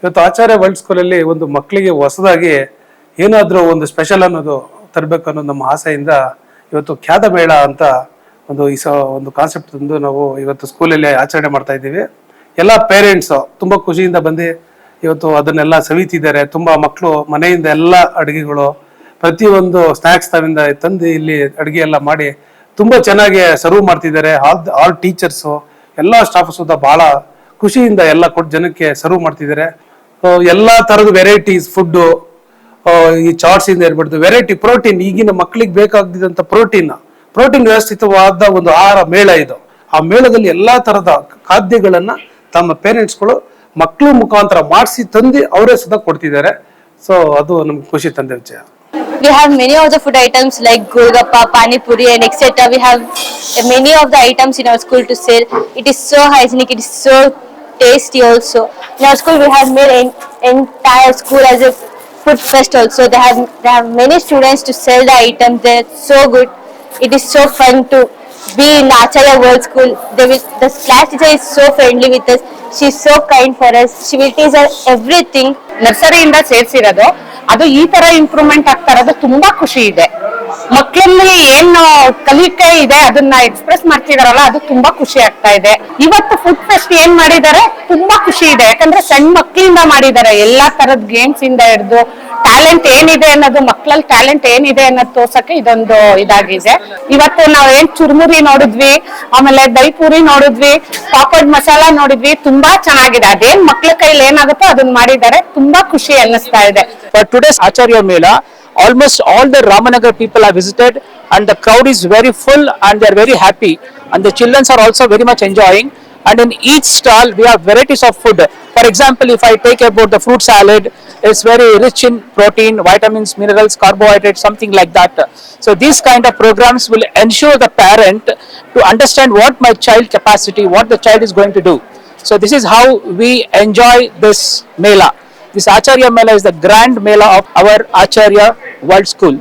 ಇವತ್ತು ಆಚಾರ್ಯ ವರ್ಲ್ಡ್ ಸ್ಕೂಲಲ್ಲಿ ಒಂದು ಮಕ್ಕಳಿಗೆ ಹೊಸದಾಗಿ ಏನಾದರೂ ಒಂದು ಸ್ಪೆಷಲ್ ಅನ್ನೋದು ತರಬೇಕು ಅನ್ನೋ ನಮ್ಮ ಆಸೆಯಿಂದ ಇವತ್ತು ಖ್ಯಾತ ಮೇಳ ಅಂತ ಒಂದು ಕಾನ್ಸೆಪ್ಟ್ ತಂದು ನಾವು ಇವತ್ತು ಸ್ಕೂಲಲ್ಲಿ ಆಚರಣೆ ಮಾಡ್ತಾ ಇದ್ದೀವಿ. ಎಲ್ಲ ಪೇರೆಂಟ್ಸು ತುಂಬ ಖುಷಿಯಿಂದ ಬಂದು ಇವತ್ತು ಅದನ್ನೆಲ್ಲ ಸವಿತಿದ್ದಾರೆ. ತುಂಬ ಮಕ್ಕಳು ಮನೆಯಿಂದ ಎಲ್ಲ ಅಡುಗೆಗಳು ಪ್ರತಿಯೊಂದು ಸ್ನ್ಯಾಕ್ಸ್ ತಾವಿಂದ ತಂದು ಇಲ್ಲಿ ಅಡುಗೆ ಎಲ್ಲ ಮಾಡಿ ತುಂಬ ಚೆನ್ನಾಗಿ ಸರ್ವ್ ಮಾಡ್ತಿದ್ದಾರೆ. ಆಲ್ ಟೀಚರ್ಸು ಎಲ್ಲ ಸ್ಟಾಫ್ ಸುತ್ತ ಬಹಳ ಖುಷಿಯಿಂದ ಎಲ್ಲ ಕೊಟ್ಟು ಜನಕ್ಕೆ ಸರ್ವ್ ಮಾಡ್ತಿದ್ದಾರೆ. ಎಲ್ಲ ತರದ ವೆರೈಟೀಸ್ ಫುಡ್, ಈ ಚಾಟ್ಸ್ ಇಂದ ಇರ್ಬಿಡ್ತು ವೆರೈಟಿ ಪ್ರೋಟೀನ್, ಈಗಿನ ಮಕ್ಕಳಿಗೆ ಬೇಕಾಗಿದ್ದಂತ ಪ್ರೋಟೀನ್ ವ್ಯವಸ್ಥಿತವಾದ ಒಂದು ಆಹಾರ ಮೇಳ ಇದು. ಆ ಮೇಳದಲ್ಲಿ ಎಲ್ಲಾ ತರದ ಖಾದ್ಯಗಳನ್ನ ತಮ್ಮ ಪೇರೆಂಟ್ಸ್ಗಳು ಮಕ್ಕಳ ಮುಖಾಂತರ ಮಾಡಿಸಿ ತಂದು ಅವರೇ ಸುಧಾ ಕೊಡ್ತಿದ್ದಾರೆ. ಸೊ ಅದು ನಮ್ಗೆ ಖುಷಿ ತಂದೆ ವಿಷಯ. We have many of the food items like golgappa, pani puri and etc. We have many of the items in our school to sell. It is so hygienic, it is so tasty also. In our school we have made entire school as a food fest also. They have many students to sell the items. They're so good. It is so fun to be in Acharya World School. The class teacher is so friendly with us. She is so kind for us. She will teach us everything. ನರ್ಸರಿಯಿಂದ ಸೇರಿಸಿರೋದು ಅದು ಈ ತರ improvement ಆಗ್ತಾ ಇರೋದು ತುಂಬಾ ಖುಷಿ ಇದೆ. ಮಕ್ಕಳಲ್ಲಿ ಏನು ಕಲಿಕೆ ಇದೆ ಅದನ್ನ ಎಕ್ಸ್ಪ್ರೆಸ್ ಮಾಡ್ತಿದಾರಲ್ಲ, ಅದು ತುಂಬಾ ಖುಷಿ ಆಗ್ತಾ ಇದೆ. ಇವತ್ತು ಫುಡ್ ಫೆಸ್ಟ್ ಏನ್ ಮಾಡಿದ್ದಾರೆ ತುಂಬಾ ಖುಷಿ ಇದೆ, ಯಾಕಂದ್ರೆ ಸಣ್ಣ ಮಕ್ಕಳಿಂದ ಮಾಡಿದ್ದಾರೆ. ಎಲ್ಲಾ ತರದ ಗೇಮ್ಸ್ ಇಂದ ಹಿಡಿದು ಟ್ಯಾಲೆಂಟ್ ಏನಿದೆ ಅನ್ನೋದು, ಮಕ್ಕಳಲ್ಲಿ ಟ್ಯಾಲೆಂಟ್ ಏನಿದೆ ಅನ್ನೋದು ತೋರ್ಸಕ್ಕೆ ಇದೊಂದು ಇದಾಗಿದೆ. ಇವತ್ತು ನಾವ್ ಏನ್ ಚುರುಮುರಿ ನೋಡಿದ್ವಿ, ಆಮೇಲೆ ದೈಪುರಿ ನೋಡಿದ್ವಿ, ಪಾಪಡ್ ಮಸಾಲ ನೋಡಿದ್ವಿ, ತುಂಬಾ ಚೆನ್ನಾಗಿದೆ. ಅದೇನ್ ಮಕ್ಳ ಕೈಲಿ ಏನಾಗುತ್ತೋ ಅದನ್ನ ಮಾಡಿದ್ದಾರೆ. ತುಂಬಾ ಖುಷಿ ಅನ್ನಿಸ್ತಾ ಇದೆ. For today's Acharya Mela, almost all the Ramanagar people are visited and the crowd is very full and they are very happy, and the children are also very much enjoying. And in each stall we have varieties of food. For example, if I take about the fruit salad, it's very rich in protein, vitamins, minerals, carbohydrates, something like that. So these kind of programs will ensure the parent to understand what my child capacity, what the child is going to do. So this is how we enjoy this Mela. This Acharya Mela is the grand Mela of our Acharya World School.